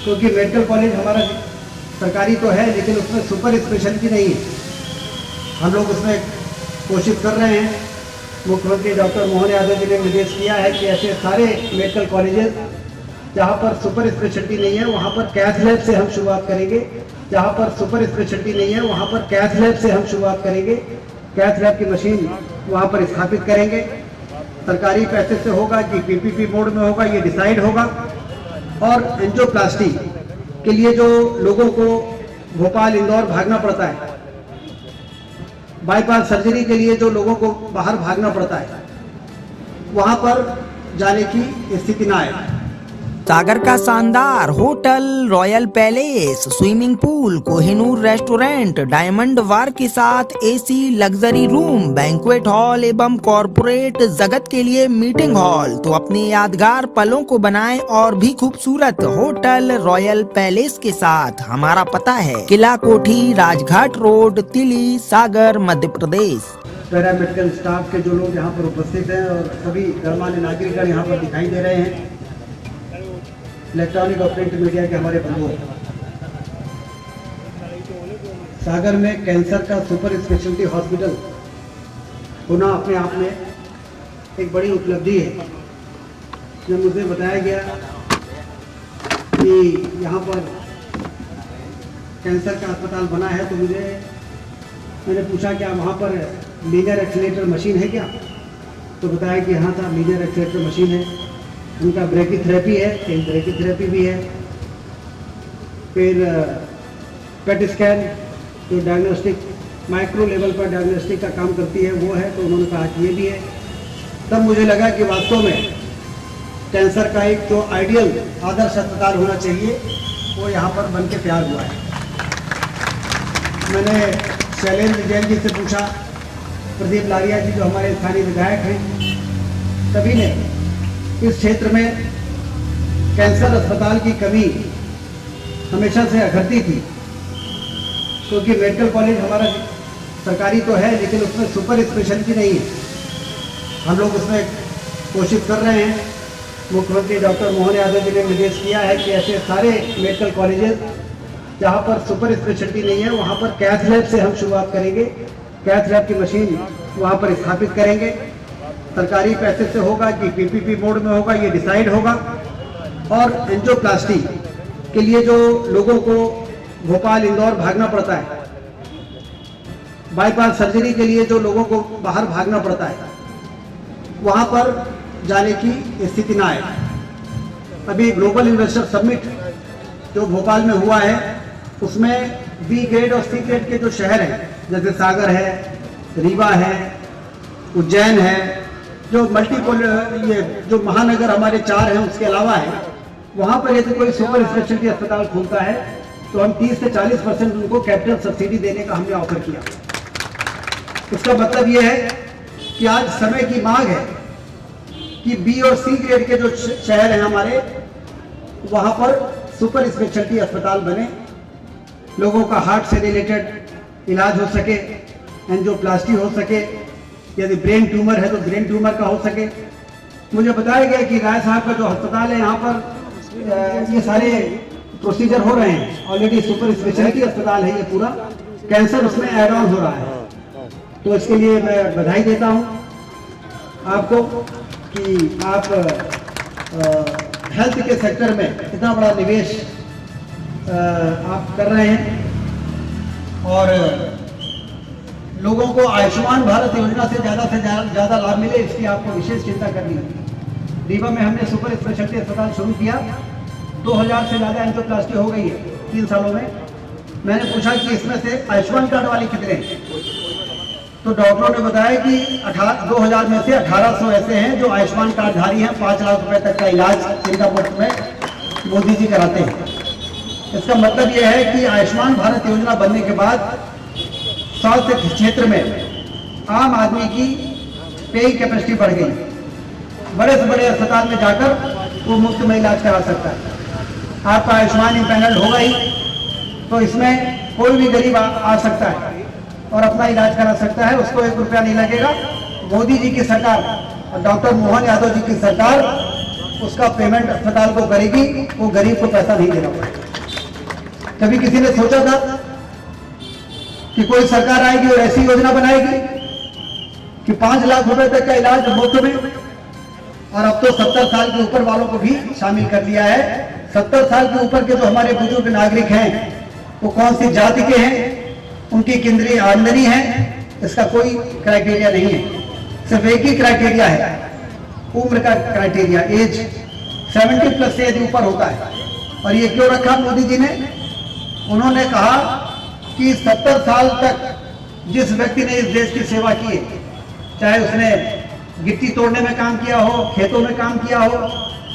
क्योंकि medical college हमारा सरकारी तो है, लेकिन उसमें सुपर स्पेशलिटी नहीं है। हम लोग उसमें कोशिश कर रहे हैं। मुख्यमंत्री डॉक्टर मोहन यादव जी ने निर्देश किया है कि ऐसे सारे मेडिकल कॉलेजेस जहाँ पर सुपर स्पेशलिटी नहीं है वहाँ पर कैथ लैब से हम शुरुआत करेंगे। जहाँ पर सुपर स्पेशलिटी नहीं है वहाँ पर कैथ लैब से हम शुरुआत करेंगे। कैथ लैब की मशीन वहाँ पर स्थापित करेंगे। सरकारी पैसे से होगा कि पीपीपी मोड में होगा, ये डिसाइड होगा। और एंजियोप्लास्टी के लिए जो लोगों को भोपाल इंदौर भागना पड़ता है, बाईपास सर्जरी के लिए जो लोगों को बाहर भागना पड़ता है, वहां पर जाने की स्थिति ना आए। सागर का शानदार hotel, royal palace, swimming pool, Kohinoor restaurant, diamond bar के साथ AC luxury room, banquet hall एवं कॉर्पोरेट जगत के लिए मीटिंग हॉल। तो अपने यादगार पलों को बनाएं और भी खूबसूरत होटल रॉयल पैलेस के साथ। हमारा पता है किला कोठी, राजघाट रोड, तिली, सागर, मध्य प्रदेश। पैरामेडिकल स्टाफ के जो लोग यहाँ पर उपस्थित हैं और सभी गणमान्य नागरिकगण यहाँ पर दिखाई दे रहे हैं, इलेक्ट्रॉनिक और प्रिंट मीडिया के हमारे बंधु। सागर में कैंसर का सुपर स्पेशलिटी हॉस्पिटल होना अपने आप में एक बड़ी उपलब्धि है। जब मुझे बताया गया कि यहाँ पर कैंसर का अस्पताल बना है तो मैंने पूछा क्या वहाँ पर लीनियर एक्सीलरेटर मशीन है क्या? तो बताया कि हाँ साहब, लीनियर एक्सीलरेटर मशीन है। उनका ब्रेकीथेरेपी है, कहीं ब्रेकीथेरेपी भी है। फिर पेट स्कैन जो डायग्नोस्टिक माइक्रो लेवल पर डायग्नोस्टिक का काम करती है वो है, तो उन्होंने कहा कि ये भी है। तब मुझे लगा कि वास्तव में कैंसर का एक जो आइडियल आदर्श अस्पताल होना चाहिए वो यहाँ पर बन के तैयार हुआ है। मैंने शैलेंद्र जैन जी से पूछा, प्रदीप लारिया जी जो हमारे स्थानीय विधायक हैं, सभी ने इस क्षेत्र में कैंसर अस्पताल की कमी हमेशा से अखरती थी। क्योंकि मेडिकल कॉलेज हमारा सरकारी तो है, लेकिन उसमें सुपर स्पेशलिटी नहीं है। हम लोग उसमें कोशिश कर रहे हैं। मुख्यमंत्री डॉक्टर मोहन यादव जी ने निर्देश किया है कि ऐसे सारे मेडिकल कॉलेजेस जहाँ पर सुपर स्पेशलिटी नहीं है वहाँ पर कैथ लैब से हम शुरुआत करेंगे। कैथ लैब की मशीन वहाँ पर स्थापित करेंगे। सरकारी पैसे से होगा कि पीपीपी मोड में होगा, ये डिसाइड होगा। और एंजियोप्लास्टी के लिए जो लोगों को भोपाल इंदौर भागना पड़ता है, बाईपास सर्जरी के लिए जो लोगों को बाहर भागना पड़ता है, वहाँ पर जाने की स्थिति ना आए। अभी ग्लोबल इन्वेस्टर समिट जो भोपाल में हुआ है उसमें बी ग्रेड और सी ग्रेड के जो शहर हैं, जैसे सागर है, रीवा है, उज्जैन है, जो मल्टीपोल ये जो महानगर हमारे 4 हैं उसके अलावा है, वहाँ पर यदि कोई सुपर स्पेशलिटी अस्पताल खुलता है तो हम 30 से 40% उनको कैपिटल सब्सिडी देने का हमने ऑफर किया। इसका मतलब ये है कि आज समय की मांग है कि बी और सी ग्रेड के जो शहर हैं हमारे, वहाँ पर सुपर स्पेशलिटी अस्पताल बने, लोगों का हार्ट से रिलेटेड इलाज हो सके, एंजियोप्लास्टी हो सके, यदि ब्रेन ट्यूमर है तो ब्रेन ट्यूमर का हो सके। मुझे बताया गया कि राय साहब का जो अस्पताल है यहाँ पर ये सारे प्रोसीजर हो रहे हैं। ऑलरेडी सुपर स्पेशलिटी अस्पताल है ये पूरा, कैंसर उसमें ऐड ऑन हो रहा है। तो इसके लिए मैं बधाई देता हूँ आपको कि आप हेल्थ के सेक्टर में इतना बड़ा निवेश आप कर रहे हैं और लोगों को आयुष्मान भारत योजना से ज़्यादा लाभ मिले, इसकी आपको विशेष चिंता करनी है। रीवा में हमने सुपर स्पेशलिटी अस्पताल शुरू किया, 2000 से ज़्यादा एंजियोप्लास्टी हो गई है 3 सालों में। मैंने पूछा कि इसमें से आयुष्मान कार्ड वाले कितने हैं, तो डॉक्टरों ने बताया कि 2000 में से 1800 ऐसे हैं जो आयुष्मान कार्डधारी हैं। 5 लाख रुपए तक का इलाज सिंगापुर में मोदी जी कराते हैं। इसका मतलब यह है कि आयुष्मान भारत योजना बनने के बाद स्वास्थ्य क्षेत्र में आम आदमी की पेइंग कैपेसिटी बढ़ गई। बड़े से बड़े अस्पताल में जाकर वो मुफ्त में इलाज करा सकता है। आपका आयुष्मान इम्पैनल होगा ही, तो इसमें कोई भी गरीब आ सकता है और अपना इलाज करा सकता है, उसको 1 रुपया नहीं लगेगा। मोदी जी की सरकार और डॉक्टर मोहन यादव जी की सरकार उसका पेमेंट अस्पताल को करेगी, वो गरीब को पैसा नहीं देना पड़ेगा। कभी किसी ने सोचा था कि कोई सरकार आएगी और ऐसी योजना बनाएगी कि 5 लाख रुपए तक का इलाज मुफ्त में? और अब तो 70 साल के ऊपर वालों को भी शामिल कर दिया है। 70 साल के ऊपर के जो हमारे बुजुर्ग नागरिक हैं, वो कौन सी जाति के हैं, उनकी केंद्रीय आमदनी है, इसका कोई क्राइटेरिया नहीं है। सिर्फ एक ही क्राइटेरिया है, उम्र का क्राइटेरिया, एज 70 प्लस से यदि ऊपर होता है। और ये क्यों रखा मोदी जी ने? उन्होंने कहा कि 70 साल तक जिस व्यक्ति ने इस देश की सेवा की है, चाहे उसने गिट्टी तोड़ने में काम किया हो, खेतों में काम किया हो,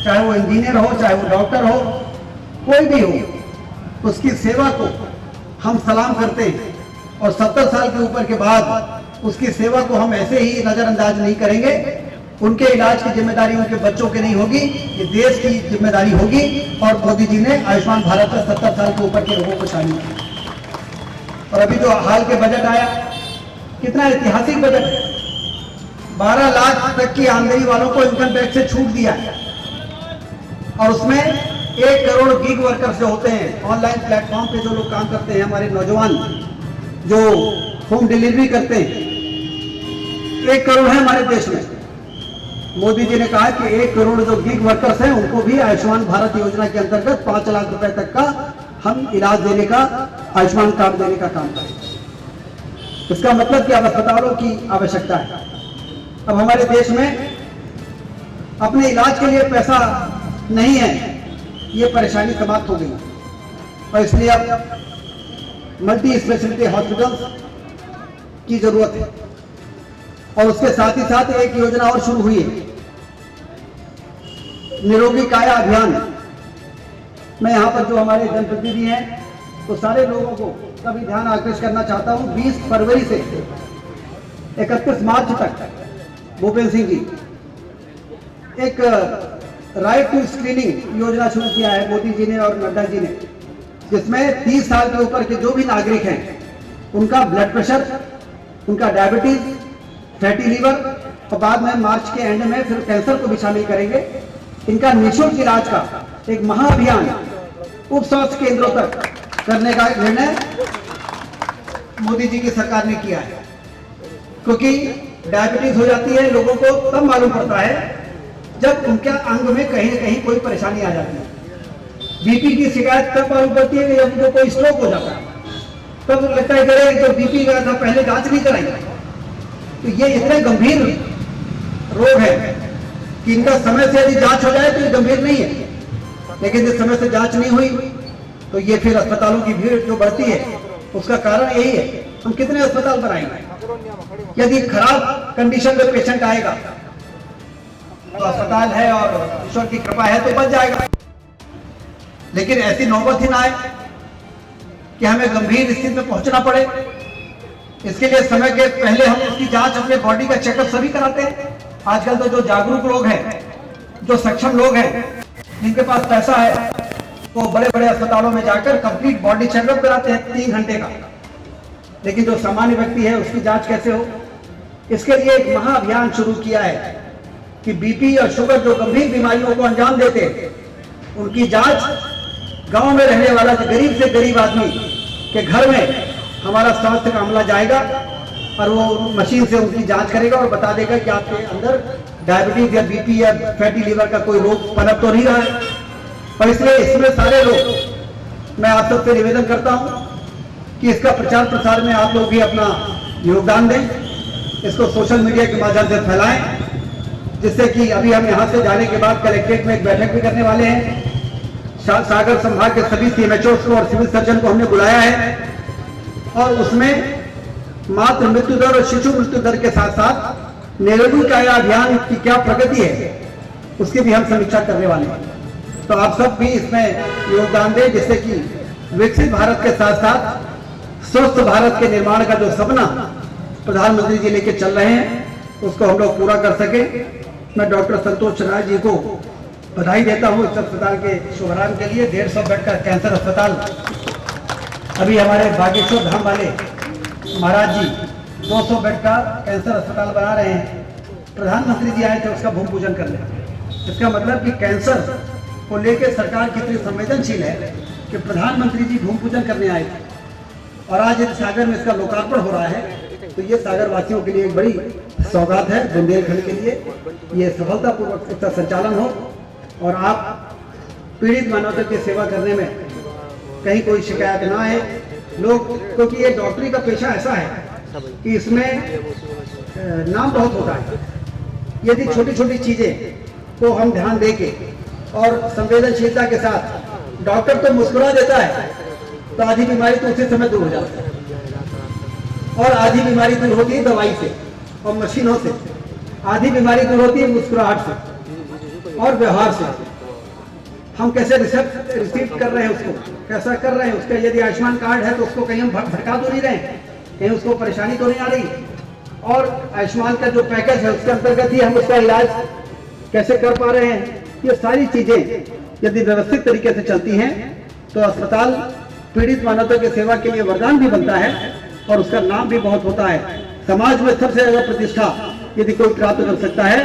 चाहे वो इंजीनियर हो, चाहे वो डॉक्टर हो, कोई भी हो, उसकी सेवा को हम सलाम करते हैं। और 70 साल के ऊपर के बाद उसकी सेवा को हम ऐसे ही नजरअंदाज नहीं करेंगे। उनके इलाज की जिम्मेदारी उनके बच्चों की नहीं होगी, ये देश की जिम्मेदारी होगी। और मोदी जी ने आयुष्मान भारत में 70 साल के ऊपर के लोगों को शामिल किया। और अभी जो हाल के बजट आया, कितना ऐतिहासिक बजट है। 12 लाख तक की आमदनी वालों को इनकम टैक्स से छूट दिया है। और उसमें 1 करोड़ गिग वर्कर्स जो होते हैं, ऑनलाइन प्लेटफॉर्म पे जो लोग काम करते हैं, हमारे नौजवान जो होम डिलीवरी करते हैं, 1 करोड़ है हमारे देश में। मोदी जी ने कहा कि 1 करोड़ जो गिग वर्कर्स हैं, उनको भी आयुष्मान भारत योजना के अंतर्गत 5 लाख रुपए तक का हम इलाज देने का, आयुष्मान कार्ड देने का काम करेंगे। इसका मतलब कि अब अस्पतालों की आवश्यकता है। अब हमारे देश में अपने इलाज के लिए पैसा नहीं है, ये परेशानी समाप्त हो गई। और इसलिए अब मल्टी स्पेशलिटी हॉस्पिटल्स की जरूरत है। और उसके साथ ही साथ एक योजना और शुरू हुई है, निरोगी काया अभियान। मैं यहाँ पर जो हमारे जनप्रतिनिधि हैं, तो सारे लोगों को कभी ध्यान आकर्षित करना चाहता हूँ। 20 फरवरी से 31 मार्च तक भूपेंद्र सिंह जी एक राइट टू स्क्रीनिंग योजना शुरू किया है, मोदी जी ने और नड्डा जी ने, जिसमें 30 साल के ऊपर के जो भी नागरिक हैं, उनका ब्लड प्रेशर, उनका डायबिटीज, फैटी लीवर, और बाद में मार्च के एंड में फिर कैंसर को भी शामिल करेंगे। इनका निःशुल्क इलाज का एक महाअभियान उप स्वास्थ्य केंद्रों तक करने का निर्णय मोदी जी की सरकार ने किया है। क्योंकि डायबिटीज हो जाती है लोगों को तब मालूम पड़ता है जब उनके अंग में कहीं न कहीं कोई परेशानी आ जाती है। बीपी की शिकायत तब मालूम पड़ती है जब उनको कोई स्ट्रोक हो जाता है, तब लगता है कि जो बीपी का था पहले जांच नहीं कराई। तो ये इतने गंभीर रोग है कि इनका समय से यदि जांच हो जाए तो ये गंभीर नहीं है, लेकिन जिस समय से जांच नहीं हुई तो ये फिर अस्पतालों की भीड़ जो बढ़ती है, उसका कारण यही है। हम कितने अस्पताल बनाएंगे? यदि खराब कंडीशन में पेशेंट आएगा तो अस्पताल है और ईश्वर की कृपा है तो बच जाएगा, लेकिन ऐसी नौबत ही ना आए कि हमें गंभीर स्थिति में पहुंचना पड़े। इसके लिए समय के पहले हम उसकी जांच, अपने बॉडी का चेकअप सभी कराते हैं। आजकल तो जो जागरूक लोग हैं, जो सक्षम लोग हैं, जिनके पास पैसा है, वो बड़े बड़े अस्पतालों में जाकर कंप्लीट बॉडी चेकअप कराते हैं 3 घंटे का। लेकिन जो सामान्य व्यक्ति है उसकी जांच कैसे हो? इसके लिए एक महाअभियान शुरू किया है कि बीपी और शुगर जो गंभीर बीमारियों को अंजाम देते हैं, उनकी जांच गांव में रहने वाला गरीब से गरीब आदमी के घर में हमारा स्वास्थ्य का अमला जाएगा और वो मशीन से उनकी जांच करेगा और बता देगा कि आपके अंदर डायबिटीज या बीपी या फैटी लीवर का कोई रोग पनप तो नहीं रहा है। और इसलिए इसमें सारे लोग, मैं आप सबसे निवेदन करता हूं कि इसका प्रचार प्रसार में आप लोग भी अपना योगदान दें, इसको सोशल मीडिया के माध्यम से फैलाएं, जिससे कि अभी हम यहाँ से जाने के बाद कलेक्ट्रेट में एक बैठक भी करने वाले हैं। सागर संभाग के सभी CMHOs को और सिविल सर्जन को हमने बुलाया है और उसमें मातृ मृत्यु दर और शिशु मृत्यु दर के साथ साथ निरोगी काया अभियान की क्या प्रगति है उसकी भी हम समीक्षा करने वाले हैं। तो आप सब भी इसमें योगदान दें, जिससे कि विकसित भारत के साथ साथ स्वस्थ भारत के निर्माण का जो सपना प्रधानमंत्री जी लेके चल रहे हैं उसको हम लोग पूरा कर सके। मैं डॉक्टर संतोष राय जी को बधाई देता हूँ इस अस्पताल के शुभारंभ के लिए। 150 बेड का कैंसर अस्पताल अभी हमारे बागेश्वर धाम वाले महाराज जी 200 बेड का कैंसर अस्पताल बना रहे हैं। प्रधानमंत्री जी आए थे उसका भूमि पूजन करने, इसका मतलब कि कैंसर को लेकर सरकार कितनी संवेदनशील है कि प्रधानमंत्री जी भूमि पूजन करने आए थे और आज इस सागर में इसका लोकार्पण हो रहा है। तो ये सागर वासियों के लिए एक बड़ी सौगात है, बुंदेलखंड के लिए ये सफलतापूर्वक इसका संचालन हो और आप पीड़ित मानवता की सेवा करने में कहीं कोई शिकायत ना आए लोग, क्योंकि ये डॉक्टरी का पेशा ऐसा है कि इसमें नाम बहुत होता है। यदि छोटी छोटी चीजें को हम ध्यान देके और संवेदनशीलता के साथ, डॉक्टर तो मुस्कुरा देता है तो आधी बीमारी तो उसी समय दूर हो जाती है और आधी बीमारी दूर होती है दवाई से और मशीनों से, आधी बीमारी दूर होती है मुस्कुराहट से और व्यवहार से। हम कैसे रिसीव कर रहे हैं उसको, कैसा कर रहे हैं उसका। यदि आयुष्मान कार्ड है तो उसको कहीं हम भटका तो नहीं रहे, कहीं उसको परेशानी तो नहीं आ रही, और आयुष्मान का जो पैकेज है उसके अंतर्गत ही हम उसका इलाज कैसे कर पा रहे हैं। ये सारी चीजें यदि व्यवस्थित तरीके से चलती हैं तो अस्पताल पीड़ित मानवता की सेवा के लिए वरदान भी बनता है और उसका नाम भी बहुत होता है। समाज में सबसे ज्यादा प्रतिष्ठा यदि कोई प्राप्त कर सकता है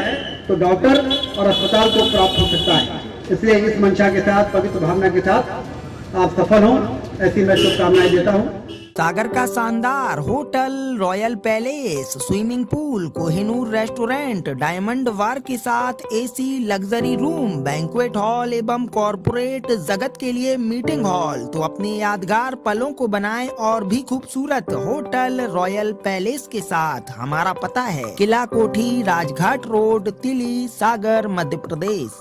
तो डॉक्टर और अस्पताल को प्राप्त हो सकता है। इसलिए इस मंशा के साथ, पवित्र भावना के साथ आप सफल हों, ऐसी मैं शुभकामनाएं देता हूं। सागर का शानदार hotel, royal palace, swimming pool, Kohinoor restaurant, diamond bar के साथ AC luxury room, banquet hall एवं कॉरपोरेट जगत के लिए मीटिंग हॉल। तो अपने यादगार पलों को बनाएं और भी खूबसूरत होटल रॉयल पैलेस के साथ। हमारा पता है किला कोठी, राजघाट रोड, तिली, सागर, मध्य प्रदेश।